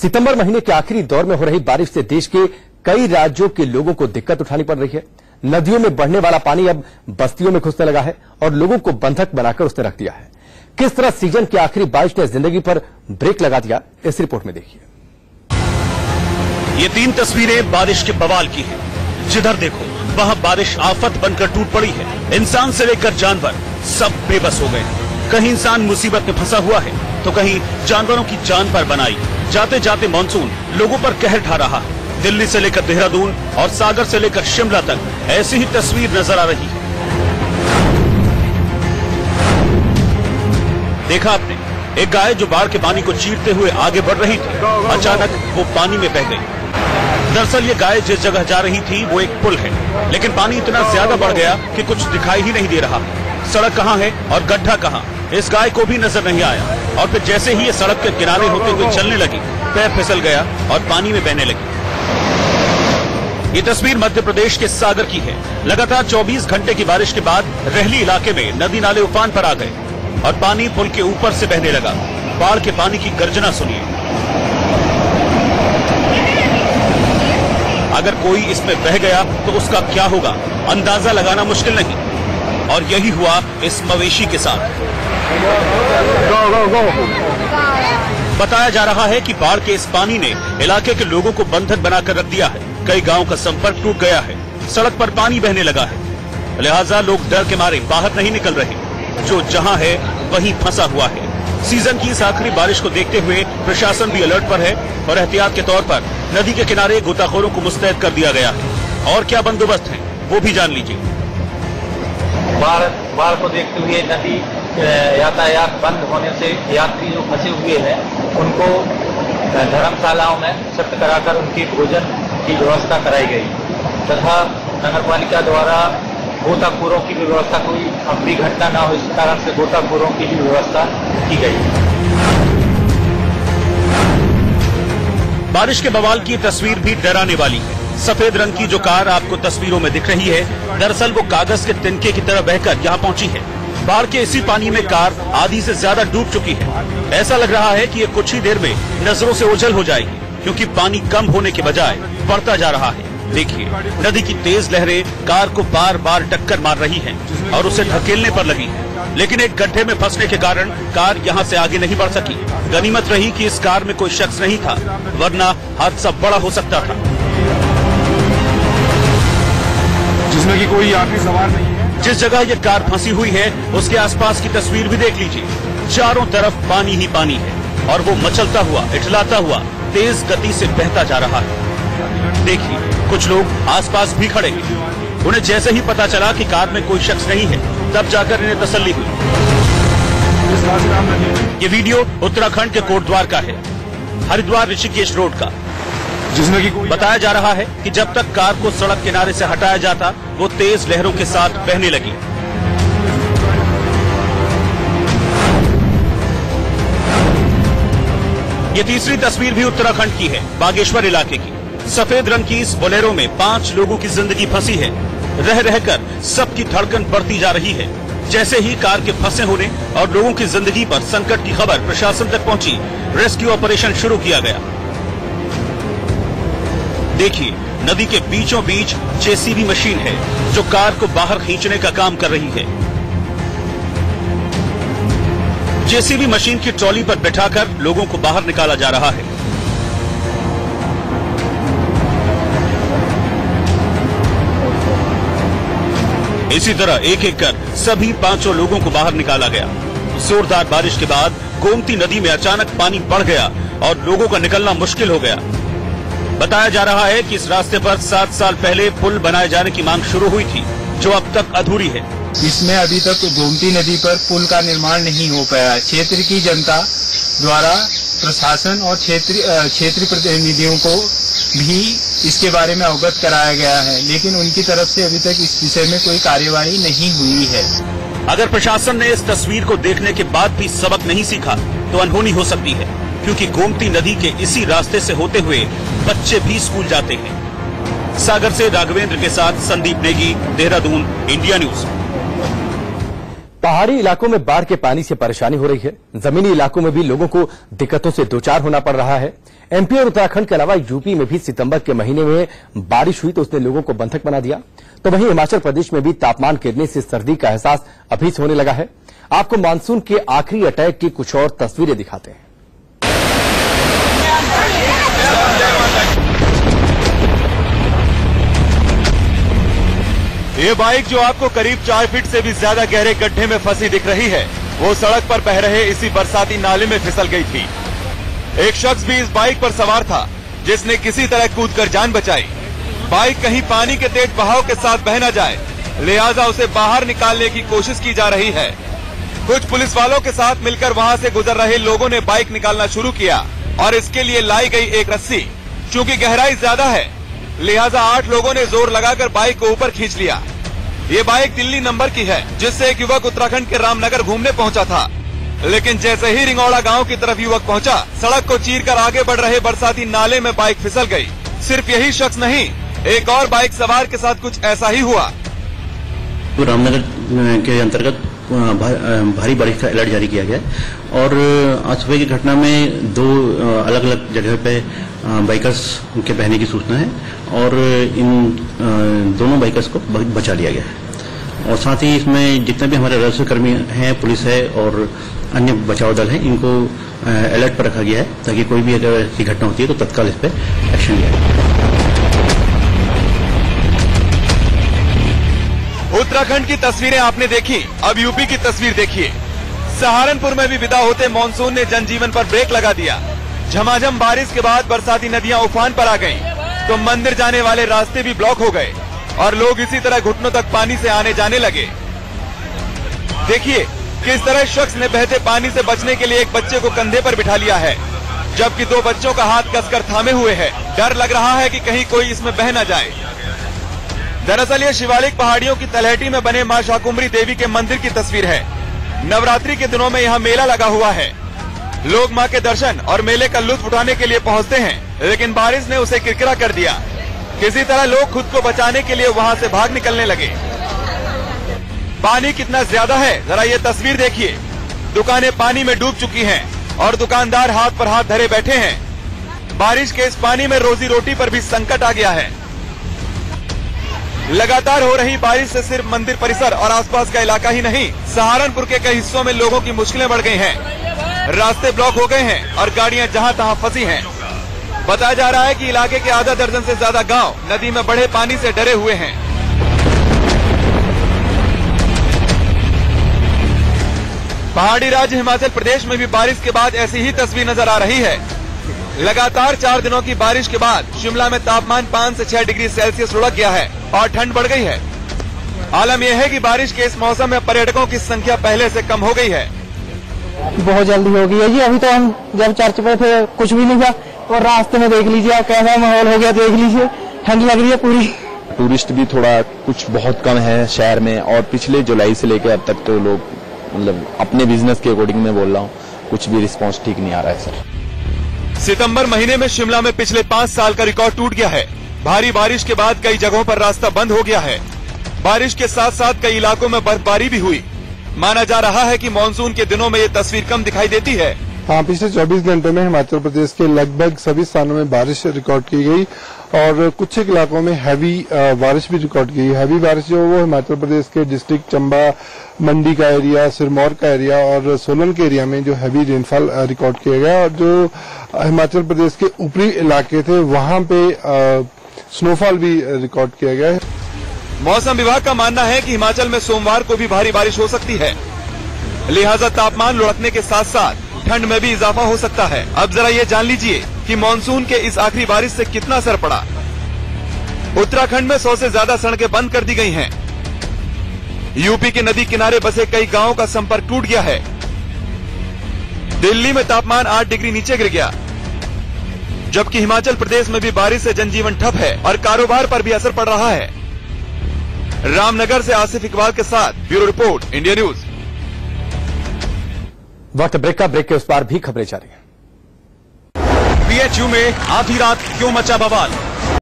सितंबर महीने के आखिरी दौर में हो रही बारिश से देश के कई राज्यों के लोगों को दिक्कत उठानी पड़ रही है। नदियों में बढ़ने वाला पानी अब बस्तियों में घुसने लगा है और लोगों को बंधक बनाकर उसने रख दिया है। किस तरह सीजन की आखिरी बारिश ने जिंदगी पर ब्रेक लगा दिया, इस रिपोर्ट में देखिए। ये 3 तस्वीरें बारिश के बवाल की हैं। जिधर देखो वहां बारिश आफत बनकर टूट पड़ी है। इंसान से लेकर जानवर सब बेबस हो गए हैं। कहीं इंसान मुसीबत में फंसा हुआ है तो कहीं जानवरों की जान पर बनाई। जाते जाते मानसून लोगों पर कहर ढा रहा है। दिल्ली से लेकर देहरादून और सागर से लेकर शिमला तक ऐसी ही तस्वीर नजर आ रही है। देखा आपने, एक गाय जो बाढ़ के पानी को चीरते हुए आगे बढ़ रही थी, अचानक वो पानी में बह गई। दरअसल ये गाय जिस जगह जा रही थी वो एक पुल है, लेकिन पानी इतना ज्यादा बढ़ गया कि कुछ दिखाई ही नहीं दे रहा। सड़क कहाँ है और गड्ढा कहाँ, इस गाय को भी नजर नहीं आया। और फिर जैसे ही ये सड़क के किनारे होते हुए चलने लगी, पैर फिसल गया और पानी में बहने लगी। ये तस्वीर मध्य प्रदेश के सागर की है। लगातार 24 घंटे की बारिश के बाद रहली इलाके में नदी नाले उफान पर आ गए और पानी पुल के ऊपर से बहने लगा। बाढ़ के पानी की गर्जना सुनिए। अगर कोई इसमें बह गया तो उसका क्या होगा, अंदाजा लगाना मुश्किल नहीं। और यही हुआ इस मवेशी के साथ। बताया जा रहा है कि बाढ़ के इस पानी ने इलाके के लोगों को बंधक बनाकर रख दिया है। कई गांव का संपर्क टूट गया है। सड़क पर पानी बहने लगा है, लिहाजा लोग डर के मारे बाहर नहीं निकल रहे। जो जहां है वहीं फंसा हुआ है। सीजन की इस आखिरी बारिश को देखते हुए प्रशासन भी अलर्ट पर है और एहतियात के तौर पर नदी के किनारे गोताखोरों को मुस्तैद कर दिया गया है। और क्या बंदोबस्त है वो भी जान लीजिए। बाढ़ को देखते हुए नदी यातायात बंद होने से यात्री जो फंसे हुए हैं उनको धर्मशालाओं में शिफ्ट कराकर उनकी भोजन की व्यवस्था कराई गई तथा नगरपालिका द्वारा गोताखोरों की भी व्यवस्था, कोई अब भी घटना न हो इस कारण से गोताखोरों की भी व्यवस्था की गई। बारिश के बवाल की तस्वीर भी डराने वाली है। सफेद रंग की जो कार आपको तस्वीरों में दिख रही है, दरअसल वो कागज के तिनके की तरह बहकर यहाँ पहुंची है। बाढ़ के इसी पानी में कार आधी से ज्यादा डूब चुकी है। ऐसा लग रहा है कि ये कुछ ही देर में नजरों से ओझल हो जाएगी, क्योंकि पानी कम होने के बजाय बढ़ता जा रहा है। देखिए, नदी की तेज लहरें कार को बार बार टक्कर मार रही हैं और उसे ढकेलने पर लगी है। लेकिन एक गड्ढे में फंसने के कारण कार यहाँ से आगे नहीं बढ़ सकी। गनीमत रही कि इस कार में कोई शख्स नहीं था, वरना हादसा बड़ा हो सकता था। जिसमें कि कोई यात्री सवार नहीं है। जिस जगह ये कार फंसी हुई है उसके आसपास की तस्वीर भी देख लीजिए। चारों तरफ पानी ही पानी है और वो मचलता हुआ, इठलाता हुआ तेज गति से बहता जा रहा है। देखिए, कुछ लोग आसपास भी खड़े हैं। उन्हें जैसे ही पता चला कि कार में कोई शख्स नहीं है, तब जाकर इन्हें तसल्ली हुई। ये वीडियो उत्तराखंड के कोटद्वार का है, हरिद्वार ऋषिकेश रोड का, जिसमें कि बताया जा रहा है कि जब तक कार को सड़क किनारे से हटाया जाता, वो तेज लहरों के साथ बहने लगी। ये तीसरी तस्वीर भी उत्तराखंड की है, बागेश्वर इलाके की। सफेद रंग की इस बोलेरो में 5 लोगों की जिंदगी फंसी है। रह रहकर सबकी धड़कन बढ़ती जा रही है। जैसे ही कार के फंसे होने और लोगों की जिंदगी पर संकट की खबर प्रशासन तक पहुंची, रेस्क्यू ऑपरेशन शुरू किया गया। देखिए, नदी के बीचों बीच जेसीबी मशीन है जो कार को बाहर खींचने का काम कर रही है। जेसीबी मशीन की ट्रॉली पर बिठाकर लोगों को बाहर निकाला जा रहा है। इसी तरह एक एक कर सभी 5 लोगों को बाहर निकाला गया। जोरदार बारिश के बाद गोमती नदी में अचानक पानी बढ़ गया और लोगों का निकलना मुश्किल हो गया। बताया जा रहा है कि इस रास्ते पर 7 साल पहले पुल बनाए जाने की मांग शुरू हुई थी, जो अब तक अधूरी है। इसमें अभी तक गोमती नदी पर पुल का निर्माण नहीं हो पाया। क्षेत्र की जनता द्वारा प्रशासन और क्षेत्रीय प्रतिनिधियों को भी इसके बारे में अवगत कराया गया है, लेकिन उनकी तरफ से अभी तक इस विषय में कोई कार्यवाही नहीं हुई है। अगर प्रशासन ने इस तस्वीर को देखने के बाद भी सबक नहीं सीखा तो अनहोनी हो सकती है, क्योंकि गोमती नदी के इसी रास्ते से होते हुए बच्चे भी स्कूल जाते हैं। सागर से राघवेंद्र के साथ संदीप नेगी, देहरादून, इंडिया न्यूज। पहाड़ी इलाकों में बाढ़ के पानी से परेशानी हो रही है। जमीनी इलाकों में भी लोगों को दिक्कतों से दो चार होना पड़ रहा है। एमपी और उत्तराखंड के अलावा यूपी में भी सितंबर के महीने में बारिश हुई तो उसने लोगों को बंधक बना दिया। तो वहीं हिमाचल प्रदेश में भी तापमान गिरने से सर्दी का एहसास अभी से होने लगा है। आपको मानसून के आखिरी अटैक की कुछ और तस्वीरें दिखाते हैं। ये बाइक जो आपको करीब 4 फीट से भी ज्यादा गहरे गड्ढे में फंसी दिख रही है, वो सड़क पर बह रहे इसी बरसाती नाले में फिसल गई थी। एक शख्स भी इस बाइक पर सवार था, जिसने किसी तरह कूदकर जान बचाई। बाइक कहीं पानी के तेज बहाव के साथ बह न जाए, लिहाजा उसे बाहर निकालने की कोशिश की जा रही है। कुछ पुलिस वालों के साथ मिलकर वहां से गुजर रहे लोगों ने बाइक निकालना शुरू किया और इसके लिए लाई गई एक रस्सी। चूंकि गहराई ज्यादा है, लिहाजा 8 लोगों ने जोर लगाकर बाइक को ऊपर खींच लिया। ये बाइक दिल्ली नंबर की है, जिससे एक युवक उत्तराखंड के रामनगर घूमने पहुंचा था। लेकिन जैसे ही रिंगौड़ा गांव की तरफ युवक पहुंचा, सड़क को चीरकर आगे बढ़ रहे बरसाती नाले में बाइक फिसल गई। सिर्फ यही शख्स नहीं, एक और बाइक सवार के साथ कुछ ऐसा ही हुआ। तो रामनगर के अंतर्गत भारी बारिश का अलर्ट जारी किया गया और आज सुबह की घटना में 2 अलग अलग जगह पे बाइकर्स के बहने की सूचना है और इन दोनों बाइकर्स को बचा लिया गया है। और साथ ही इसमें जितने भी हमारे राजस्व कर्मी हैं, पुलिस है और अन्य बचाव दल है, इनको अलर्ट पर रखा गया है ताकि कोई भी अगर ऐसी घटना होती है तो तत्काल इस पर एक्शन लिया जाए। उत्तराखंड की तस्वीरें आपने देखी, अब यूपी की तस्वीर देखिए। सहारनपुर में भी विदा होते मानसून ने जनजीवन पर ब्रेक लगा दिया। झमाझम बारिश के बाद बरसाती नदियां उफान पर आ गईं, तो मंदिर जाने वाले रास्ते भी ब्लॉक हो गए और लोग इसी तरह घुटनों तक पानी से आने जाने लगे। देखिए किस तरह शख्स ने बहते पानी से बचने के लिए एक बच्चे को कंधे पर बिठा लिया है, जबकि 2 बच्चों का हाथ कसकर थामे हुए है। डर लग रहा है कि कहीं कोई इसमें बह न जाए। दरअसल ये शिवालिक पहाड़ियों की तलहटी में बने मां शाकुंभरी देवी के मंदिर की तस्वीर है। नवरात्रि के दिनों में यहाँ मेला लगा हुआ है। लोग मां के दर्शन और मेले का लुत्फ उठाने के लिए पहुँचते हैं, लेकिन बारिश ने उसे किरकिरा कर दिया। किसी तरह लोग खुद को बचाने के लिए वहाँ से भाग निकलने लगे। पानी कितना ज्यादा है, जरा ये तस्वीर देखिए। दुकानें पानी में डूब चुकी हैं और दुकानदार हाथ पर हाथ धरे बैठे हैं। बारिश के इस पानी में रोजी रोटी पर भी संकट आ गया है। लगातार हो रही बारिश से सिर्फ मंदिर परिसर और आसपास का इलाका ही नहीं, सहारनपुर के कई हिस्सों में लोगों की मुश्किलें बढ़ गई हैं। रास्ते ब्लॉक हो गए हैं और गाड़ियां जहां तहां फंसी हैं। बताया जा रहा है कि इलाके के आधा दर्जन से ज्यादा गांव नदी में बढ़े पानी से डरे हुए हैं। पहाड़ी राज्य हिमाचल प्रदेश में भी बारिश के बाद ऐसी ही तस्वीर नजर आ रही है। लगातार 4 दिनों की बारिश के बाद शिमला में तापमान 5 से 6 डिग्री सेल्सियस लुढ़क गया है और ठंड बढ़ गई है। आलम यह है कि बारिश के इस मौसम में पर्यटकों की संख्या पहले से कम हो गई है। बहुत जल्दी हो गई है जी। अभी तो हम जब चर्च पे थे कुछ भी नहीं था और रास्ते में देख लीजिए आप कैसा माहौल हो गया, देख लीजिए ठंड लग रही है पूरी। टूरिस्ट भी थोड़ा कुछ बहुत कम है शहर में और पिछले जुलाई से लेकर अब तक तो लोग मतलब अपने बिजनेस के अकॉर्डिंग में बोल रहा हूँ, कुछ भी रिस्पांस ठीक नहीं आ रहा है सर। सितंबर महीने में शिमला में पिछले 5 साल का रिकॉर्ड टूट गया है। भारी बारिश के बाद कई जगहों पर रास्ता बंद हो गया है। बारिश के साथ साथ कई इलाकों में बर्फबारी भी हुई। माना जा रहा है कि मानसून के दिनों में ये तस्वीर कम दिखाई देती है। हाँ, पिछले 24 घंटे में हिमाचल प्रदेश के लगभग सभी स्थानों में बारिश रिकॉर्ड की गई और कुछ एक इलाकों में हैवी बारिश भी रिकॉर्ड की गई। हैवी बारिश जो वो हिमाचल प्रदेश के डिस्ट्रिक्ट चंबा, मंडी का एरिया, सिरमौर का एरिया और सोलन के एरिया में जो हैवी रेनफॉल रिकॉर्ड किया गया और जो हिमाचल प्रदेश के ऊपरी इलाके थे वहां पे स्नोफॉल भी रिकॉर्ड किया गया है। मौसम विभाग का मानना है कि हिमाचल में सोमवार को भी भारी बारिश हो सकती है, लिहाजा तापमान लुढ़कने के साथ साथ ठंड में भी इजाफा हो सकता है। अब जरा ये जान लीजिए कि मानसून के इस आखिरी बारिश से कितना असर पड़ा। उत्तराखंड में 100 से ज्यादा सड़कें बंद कर दी गई हैं। यूपी के नदी किनारे बसे कई गांवों का संपर्क टूट गया है। दिल्ली में तापमान 8 डिग्री नीचे गिर गया, जबकि हिमाचल प्रदेश में भी बारिश से जनजीवन ठप है और कारोबार पर भी असर पड़ रहा है। रामनगर से आसिफ इकबाल के साथ ब्यूरो रिपोर्ट, इंडिया न्यूज। वक्त ब्रेक का, ब्रेक के उस पार भी खबरें जारी हैं। PHU में आधी रात क्यों मचा बवाल?